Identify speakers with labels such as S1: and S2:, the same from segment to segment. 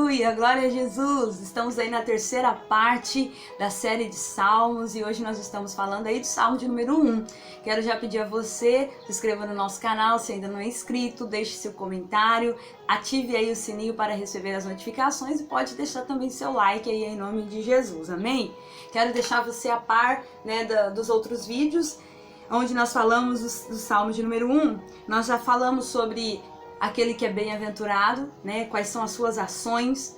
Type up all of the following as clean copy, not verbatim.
S1: Aleluia, glória a Jesus. Estamos aí na terceira parte da série de Salmos e hoje nós estamos falando aí do Salmo de número 1. Quero já pedir a você, se inscreva no nosso canal se ainda não é inscrito, deixe seu comentário, ative aí o sininho para receber as notificações e pode deixar também seu like aí em nome de Jesus, amém? Quero deixar você a par, né, dos outros vídeos, onde nós falamos do Salmo de número 1. Nós já falamos sobre aquele que é bem-aventurado, né? Quais são as suas ações.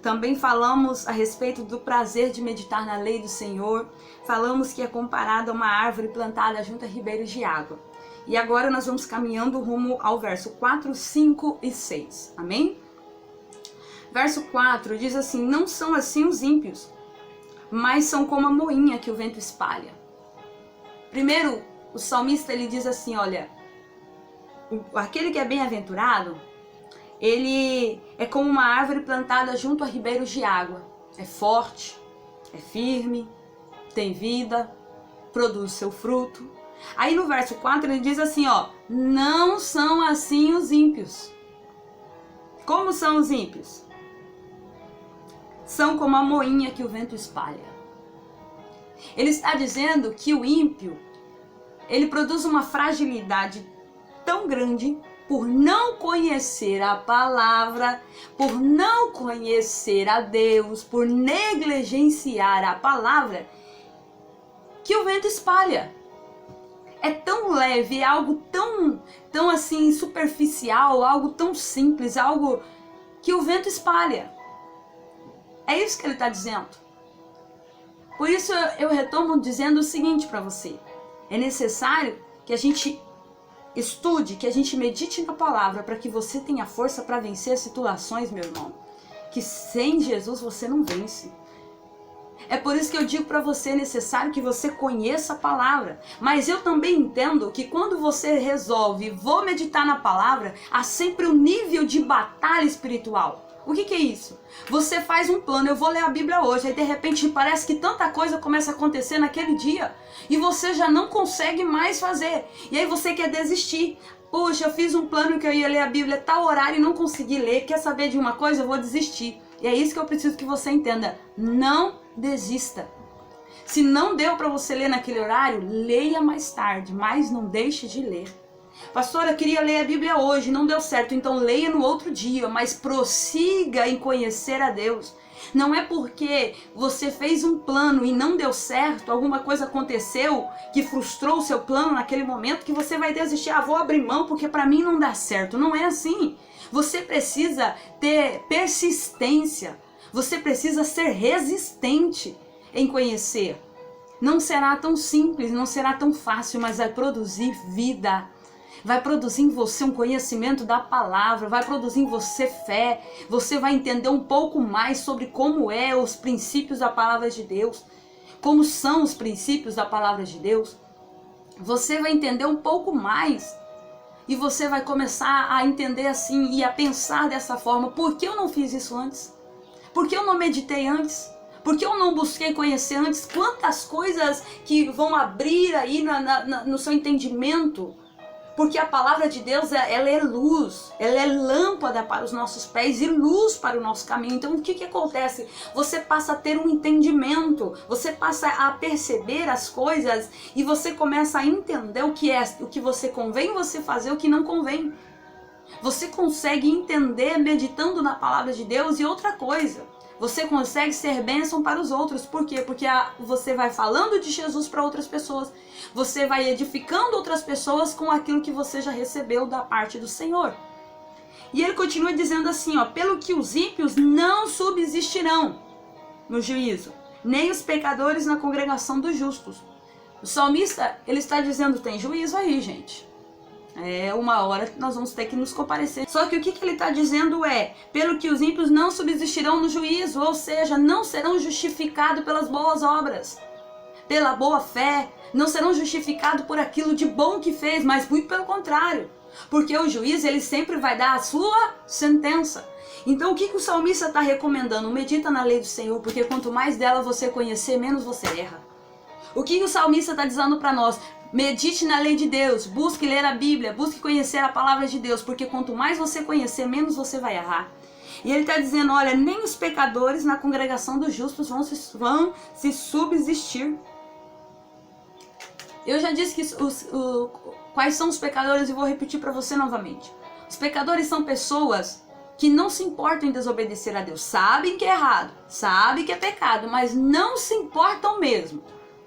S1: Também falamos a respeito do prazer de meditar na lei do Senhor. Falamos que é comparado a uma árvore plantada junto a ribeiros de água. E agora nós vamos caminhando rumo ao verso 4, 5 e 6. Amém? Verso 4 diz assim: não são assim os ímpios, mas são como a moinha que o vento espalha. Primeiro, o salmista ele diz assim, olha, aquele que é bem-aventurado, ele é como uma árvore plantada junto a ribeiros de água. É forte, é firme, tem vida, produz seu fruto. Aí no verso 4 ele diz assim, ó, não são assim os ímpios. Como são os ímpios? São como a moinha que o vento espalha. Ele está dizendo que o ímpio, ele produz uma fragilidade tão grande por não conhecer a palavra, por não conhecer a Deus, por negligenciar a palavra, que o vento espalha. É tão leve, é algo tão assim superficial, algo tão simples, algo que o vento espalha. É isso que ele está dizendo. Por isso eu retomo dizendo o seguinte para você: é necessário que a gente estude, que a gente medite na palavra para que você tenha força para vencer as situações, meu irmão. Que sem Jesus você não vence. É por isso que eu digo para você, é necessário que você conheça a palavra. Mas eu também entendo que quando você resolve, vou meditar na palavra, há sempre um nível de batalha espiritual. O que é isso? Você faz um plano, eu vou ler a Bíblia hoje, aí de repente parece que tanta coisa começa a acontecer naquele dia e você já não consegue mais fazer. E aí você quer desistir. Puxa, eu fiz um plano que eu ia ler a Bíblia tal horário e não consegui ler. Quer saber de uma coisa? Eu vou desistir. E é isso que eu preciso que você entenda. Não desista. Se não deu para você ler naquele horário, leia mais tarde, mas não deixe de ler. Pastora, eu queria ler a Bíblia hoje, não deu certo, então leia no outro dia, mas prossiga em conhecer a Deus. Não é porque você fez um plano e não deu certo, alguma coisa aconteceu que frustrou o seu plano naquele momento, que você vai desistir. Ah, vou abrir mão porque para mim não dá certo. Não é assim. Você precisa ter persistência, você precisa ser resistente em conhecer. Não será tão simples, não será tão fácil, mas vai produzir vida. Vai produzir em você um conhecimento da palavra, vai produzir em você fé, você vai entender um pouco mais sobre como é os princípios da palavra de Deus, como são os princípios da palavra de Deus. Você vai entender um pouco mais e você vai começar a entender assim e a pensar dessa forma. Por que eu não fiz isso antes? Por que eu não meditei antes? Por que eu não busquei conhecer antes? Quantas coisas que vão abrir aí no seu entendimento. Porque a palavra de Deus, ela é luz, ela é lâmpada para os nossos pés e luz para o nosso caminho. Então o que acontece? Você passa a ter um entendimento, você passa a perceber as coisas e você começa a entender o que você convém você fazer, o que não convém. Você consegue entender meditando na palavra de Deus. E outra coisa, você consegue ser bênção para os outros. Por quê? Porque você vai falando de Jesus para outras pessoas. Você vai edificando outras pessoas com aquilo que você já recebeu da parte do Senhor. E ele continua dizendo assim, ó, pelo que os ímpios não subsistirão no juízo, nem os pecadores na congregação dos justos. O salmista, ele está dizendo, tem juízo aí, gente. É uma hora que nós vamos ter que nos comparecer. Só que o que ele está dizendo é, pelo que os ímpios não subsistirão no juízo, ou seja, não serão justificados pelas boas obras, pela boa fé, não serão justificados por aquilo de bom que fez, mas muito pelo contrário. Porque o juiz, ele sempre vai dar a sua sentença. Então o que o salmista está recomendando? Medita na lei do Senhor, porque quanto mais dela você conhecer, menos você erra. O que o salmista está dizendo para nós? Medite na lei de Deus, busque ler a Bíblia, busque conhecer a palavra de Deus, porque quanto mais você conhecer, menos você vai errar. E ele está dizendo, olha, nem os pecadores na congregação dos justos vão se subsistir. Eu já disse que quais são os pecadores e vou repetir para você novamente. Os pecadores são pessoas que não se importam em desobedecer a Deus. Sabem que é errado, sabem que é pecado, mas não se importam mesmo.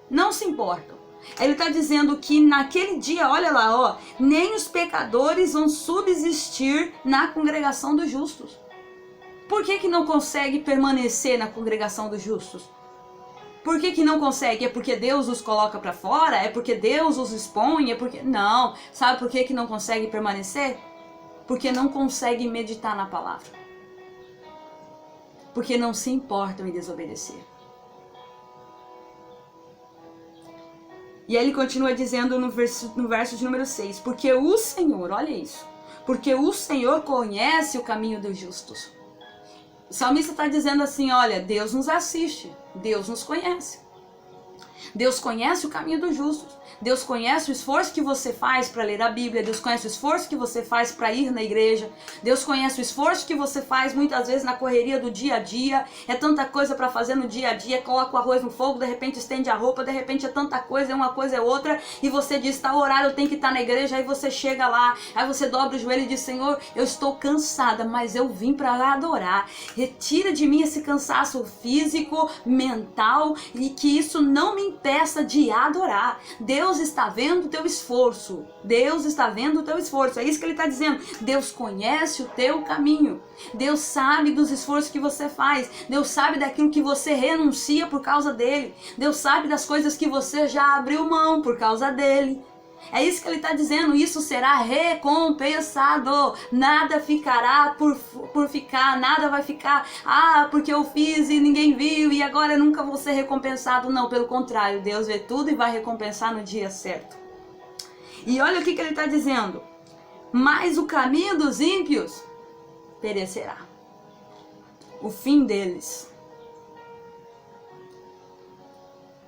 S1: Não se importam. Ele está dizendo que naquele dia, olha lá, ó, nem os pecadores vão subsistir na congregação dos justos. Por que não consegue permanecer na congregação dos justos? Por que não consegue? É porque Deus os coloca para fora? É porque Deus os expõe? É porque... Não. Sabe por que não consegue permanecer? Porque não consegue meditar na palavra. Porque não se importam em desobedecer. E aí ele continua dizendo no verso de número 6, porque o Senhor, olha isso, porque o Senhor conhece o caminho dos justos. O salmista está dizendo assim, olha, Deus nos assiste, Deus nos conhece. Deus conhece o caminho dos justos. Deus conhece o esforço que você faz para ler a Bíblia. Deus conhece o esforço que você faz para ir na igreja. Deus conhece o esforço que você faz muitas vezes na correria do dia a dia. É tanta coisa para fazer no dia a dia. Coloca o arroz no fogo, de repente estende a roupa, de repente é tanta coisa, é uma coisa é outra. E você diz, tá horário, eu tenho que estar na igreja. Aí você chega lá, aí você dobra o joelho e diz, Senhor, eu estou cansada, mas eu vim para adorar. Retira de mim esse cansaço físico, mental, e que isso não me impeça de adorar. Deus está vendo o teu esforço. Deus está vendo o teu esforço. É isso que ele está dizendo. Deus conhece o teu caminho. Deus sabe dos esforços que você faz. Deus sabe daquilo que você renuncia por causa dele. Deus sabe das coisas que você já abriu mão por causa dele. É isso que ele está dizendo, isso será recompensado, nada ficará por ficar, nada vai ficar, porque eu fiz e ninguém viu e agora eu nunca vou ser recompensado. Não, pelo contrário, Deus vê tudo e vai recompensar no dia certo. E olha o que ele está dizendo, mas o caminho dos ímpios perecerá, o fim deles.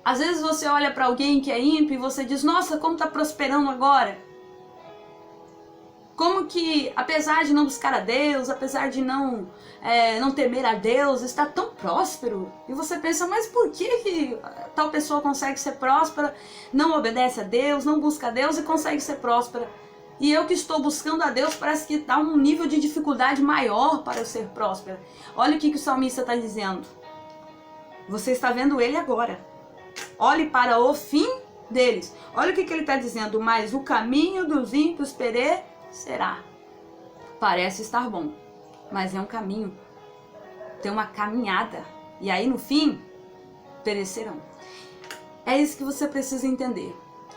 S1: Às vezes você olha para alguém que é ímpio e você diz, nossa, como está prosperando agora. Como que, apesar de não buscar a Deus, apesar de não temer a Deus, está tão próspero. E você pensa, mas por que tal pessoa consegue ser próspera, não obedece a Deus, não busca a Deus e consegue ser próspera? E eu que estou buscando a Deus, parece que está um nível de dificuldade maior para eu ser próspera. Olha o que o salmista está dizendo. Você está vendo ele agora. Olhe para o fim deles. Olha o que ele está dizendo. Mas o caminho dos ímpios perecerá. Parece estar bom, mas é um caminho. Tem uma caminhada. E aí no fim, perecerão. É isso que você precisa entender.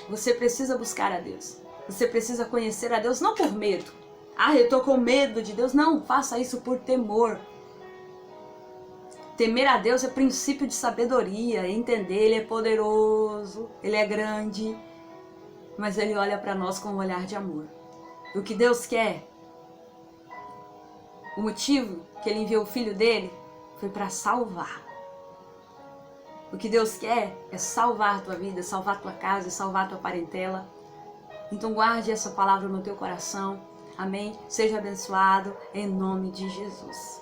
S1: Você precisa buscar a Deus. Você precisa conhecer a Deus não por medo. Eu estou com medo de Deus. Não, faça isso por temor. Temer a Deus é princípio de sabedoria, entender, Ele é poderoso, Ele é grande, mas Ele olha para nós com um olhar de amor. O que Deus quer, o motivo que Ele enviou o Filho dEle foi para salvar. O que Deus quer é salvar a tua vida, salvar a tua casa, salvar a tua parentela. Então guarde essa palavra no teu coração, amém? Seja abençoado em nome de Jesus.